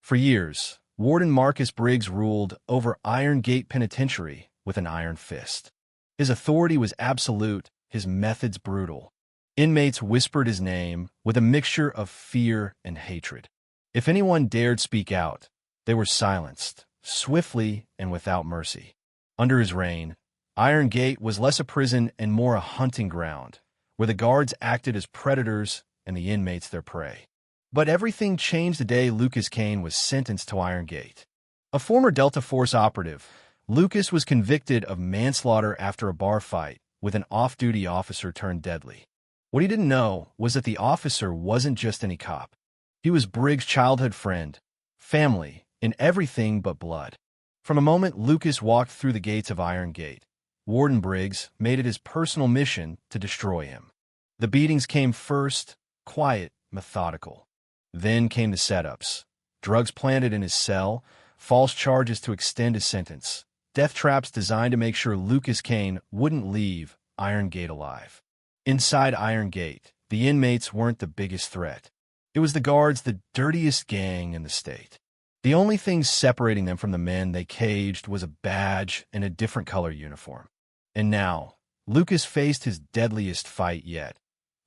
For years, Warden Briggs ruled over Iron Gate Penitentiary with an iron fist. His authority was absolute, his methods brutal. Inmates whispered his name with a mixture of fear and hatred. If anyone dared speak out, they were silenced, swiftly and without mercy. Under his reign, Iron Gate was less a prison and more a hunting ground, where the guards acted as predators and the inmates their prey. But everything changed the day Lucas Kane was sentenced to Iron Gate. A former Delta Force operative, Lucas was convicted of manslaughter after a bar fight with an off-duty officer turned deadly. What he didn't know was that the officer wasn't just any cop. He was Briggs' childhood friend, family, and everything but blood. From the moment Lucas walked through the gates of Iron Gate, Warden Briggs made it his personal mission to destroy him. The beatings came first, quiet, methodical. Then came the setups. Drugs planted in his cell, false charges to extend his sentence, death traps designed to make sure Lucas Kane wouldn't leave Iron Gate alive. Inside Iron Gate, the inmates weren't the biggest threat. It was the guards, the dirtiest gang in the state. The only thing separating them from the men they caged was a badge and a different color uniform. And now, Lucas faced his deadliest fight yet.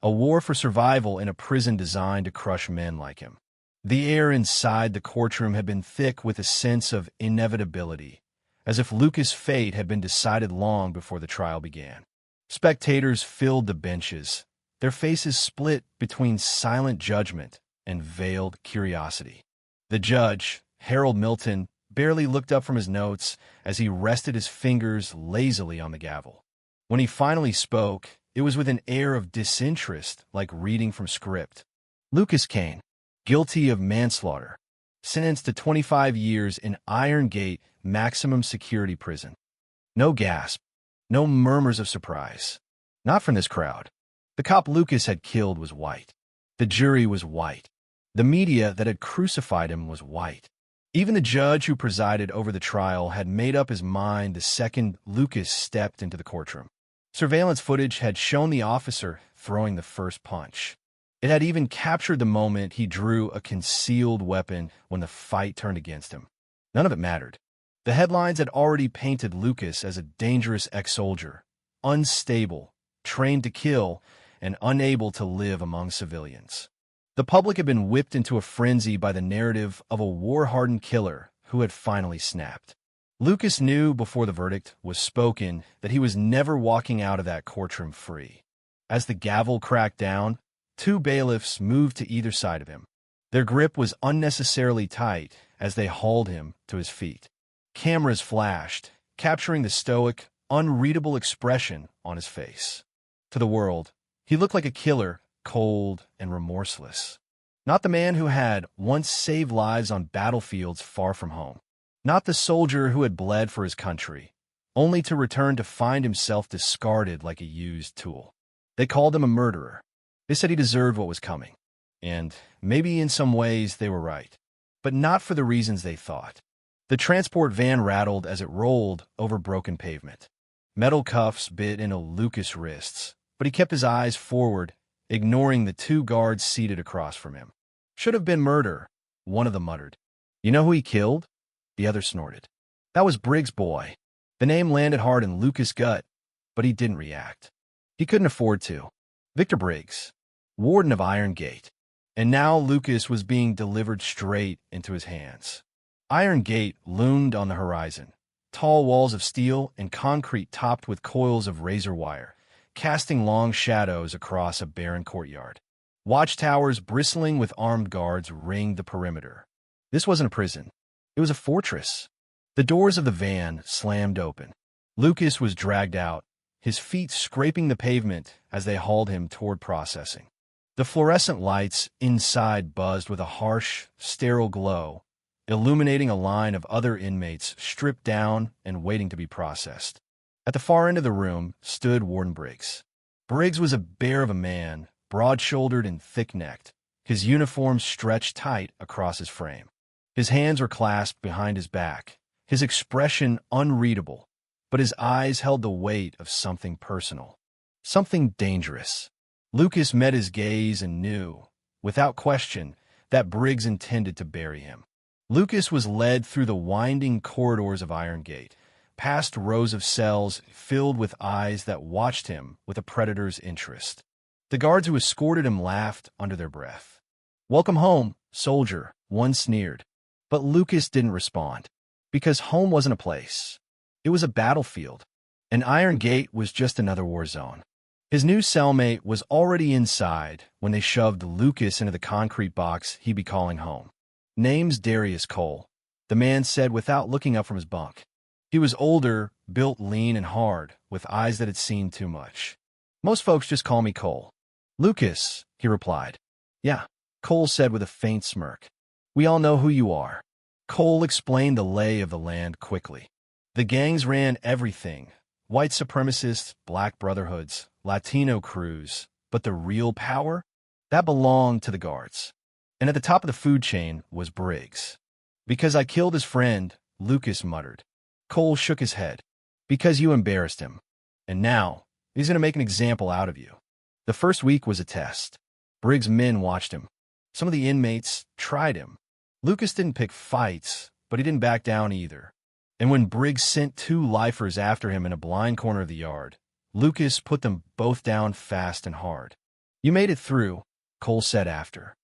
A war for survival in a prison designed to crush men like him. The air inside the courtroom had been thick with a sense of inevitability, as if Lucas' fate had been decided long before the trial began. Spectators filled the benches, their faces split between silent judgment and veiled curiosity. The judge, Harold Milton, barely looked up from his notes as he rested his fingers lazily on the gavel. When he finally spoke, it was with an air of disinterest, like reading from script. Lucas Kane, guilty of manslaughter, sentenced to 25 years in Iron Gate maximum security prison. No gasp, no murmurs of surprise. Not from this crowd. The cop Lucas had killed was white. The jury was white. The media that had crucified him was white. Even the judge who presided over the trial had made up his mind the second Lucas stepped into the courtroom. Surveillance footage had shown the officer throwing the first punch. It had even captured the moment he drew a concealed weapon when the fight turned against him. None of it mattered. The headlines had already painted Lucas as a dangerous ex-soldier, unstable, trained to kill, and unable to live among civilians. The public had been whipped into a frenzy by the narrative of a war-hardened killer who had finally snapped. Lucas knew before the verdict was spoken that he was never walking out of that courtroom free. As the gavel cracked down, two bailiffs moved to either side of him. Their grip was unnecessarily tight as they hauled him to his feet. Cameras flashed, capturing the stoic, unreadable expression on his face. To the world, he looked like a killer, cold and remorseless. Not the man who had once saved lives on battlefields far from home. Not the soldier who had bled for his country, only to return to find himself discarded like a used tool. They called him a murderer. They said he deserved what was coming. And maybe in some ways they were right. But not for the reasons they thought. The transport van rattled as it rolled over broken pavement. Metal cuffs bit into Lucas' wrists, but he kept his eyes forward, ignoring the two guards seated across from him. Should have been murder, one of them muttered. You know who he killed? The other snorted. That was Briggs' boy. The name landed hard in Lucas' gut, but he didn't react. He couldn't afford to. Victor Briggs, warden of Iron Gate. And now Lucas was being delivered straight into his hands. Iron Gate loomed on the horizon, tall walls of steel and concrete topped with coils of razor wire, casting long shadows across a barren courtyard. Watchtowers bristling with armed guards ringed the perimeter. This wasn't a prison. It was a fortress. The doors of the van slammed open. Lucas was dragged out, his feet scraping the pavement as they hauled him toward processing. The fluorescent lights inside buzzed with a harsh, sterile glow, illuminating a line of other inmates stripped down and waiting to be processed. At the far end of the room stood Warden Briggs. Briggs was a bear of a man, broad-shouldered and thick-necked, his uniform stretched tight across his frame. His hands were clasped behind his back, his expression unreadable, but his eyes held the weight of something personal, something dangerous. Lucas met his gaze and knew, without question, that Briggs intended to bury him. Lucas was led through the winding corridors of Iron Gate, past rows of cells filled with eyes that watched him with a predator's interest. The guards who escorted him laughed under their breath. "Welcome home, soldier," one sneered. But Lucas didn't respond, because home wasn't a place. It was a battlefield, and Iron Gate was just another war zone. His new cellmate was already inside when they shoved Lucas into the concrete box he'd be calling home. "Name's Darius Cole," the man said without looking up from his bunk. He was older, built lean and hard, with eyes that had seen too much. "Most folks just call me Cole." "Lucas," he replied. "Yeah," Cole said with a faint smirk. "We all know who you are." Cole explained the lay of the land quickly. The gangs ran everything: white supremacists, black brotherhoods, Latino crews. But the real power? That belonged to the guards. And at the top of the food chain was Briggs. "Because I killed his friend," Lucas muttered. Cole shook his head. "Because you embarrassed him. And now, he's going to make an example out of you." The first week was a test. Briggs' men watched him. Some of the inmates tried him. Lucas didn't pick fights, but he didn't back down either. And when Briggs sent 2 lifers after him in a blind corner of the yard, Lucas put them both down fast and hard. "You made it through," Cole said after.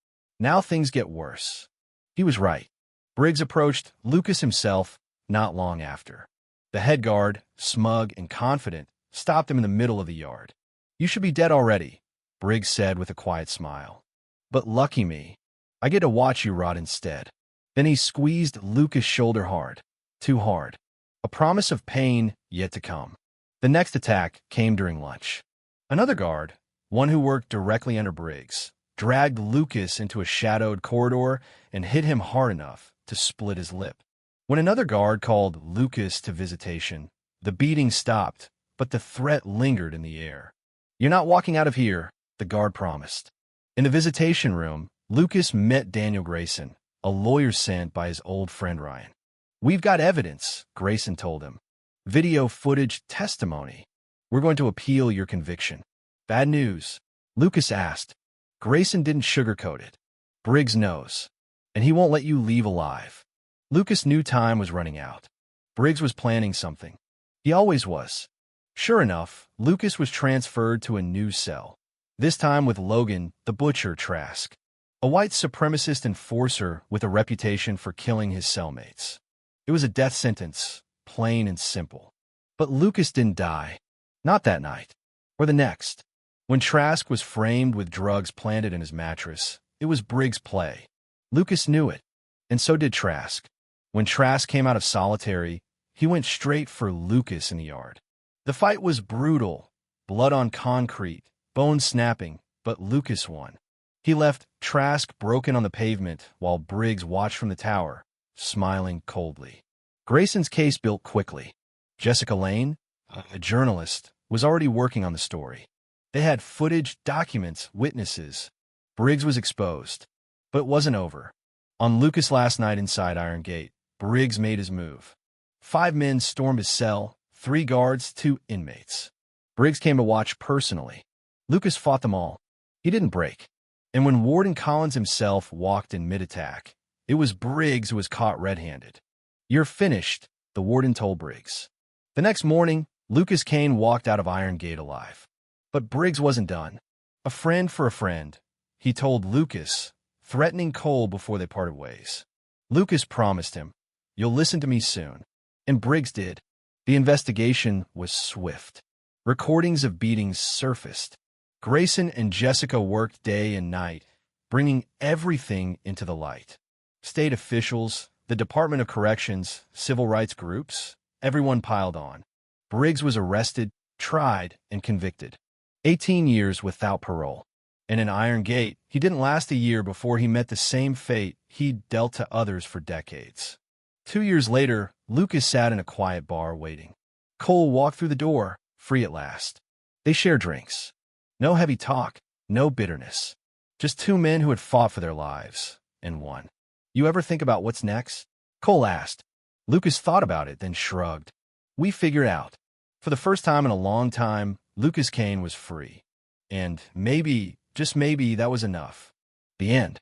"Now things get worse." He was right. Briggs approached Lucas himself not long after. The head guard, smug and confident, stopped him in the middle of the yard. "You should be dead already," Briggs said with a quiet smile. "But lucky me, I get to watch you rot instead." Then he squeezed Lucas' shoulder hard. Too hard. A promise of pain yet to come. The next attack came during lunch. Another guard, one who worked directly under Briggs, dragged Lucas into a shadowed corridor and hit him hard enough to split his lip. When another guard called Lucas to visitation, the beating stopped, but the threat lingered in the air. "You're not walking out of here," the guard promised. In the visitation room, Lucas met Daniel Grayson, a lawyer sent by his old friend Ryan. "We've got evidence," Grayson told him. "Video footage, testimony. We're going to appeal your conviction." "Bad news?" Lucas asked. Grayson didn't sugarcoat it. "Briggs knows, and he won't let you leave alive." Lucas knew time was running out. Briggs was planning something. He always was. Sure enough, Lucas was transferred to a new cell, this time with Logan, the butcher Trask, a white supremacist enforcer with a reputation for killing his cellmates. It was a death sentence, plain and simple. But Lucas didn't die. Not that night. Or the next. When Trask was framed with drugs planted in his mattress, it was Briggs' play. Lucas knew it, and so did Trask. When Trask came out of solitary, he went straight for Lucas in the yard. The fight was brutal, blood on concrete, bones snapping, but Lucas won. He left Trask broken on the pavement while Briggs watched from the tower, smiling coldly. Grayson's case built quickly. Jessica Lane, a journalist, was already working on the story. They had footage, documents, witnesses. Briggs was exposed. But it wasn't over. On Lucas' last night inside Iron Gate, Briggs made his move. 5 men stormed his cell, 3 guards, 2 inmates. Briggs came to watch personally. Lucas fought them all. He didn't break. And when Warden Collins himself walked in mid-attack, it was Briggs who was caught red-handed. "You're finished," the warden told Briggs. The next morning, Lucas Kane walked out of Iron Gate alive. But Briggs wasn't done. "A friend for a friend," he told Lucas, threatening Cole before they parted ways. Lucas promised him, "You'll listen to me soon." And Briggs did. The investigation was swift. Recordings of beatings surfaced. Grayson and Jessica worked day and night, bringing everything into the light. State officials, the Department of Corrections, civil rights groups, everyone piled on. Briggs was arrested, tried, and convicted. 18 years without parole. And in Iron Gate, he didn't last a year before he met the same fate he'd dealt to others for decades. 2 years later, Lucas sat in a quiet bar waiting. Cole walked through the door, free at last. They shared drinks. No heavy talk, no bitterness. Just 2 men who had fought for their lives, and won. "You ever think about what's next?" Cole asked. Lucas thought about it, then shrugged. "We figured out." For the first time in a long time, Lucas Kane was free. And maybe, just maybe, that was enough. The end.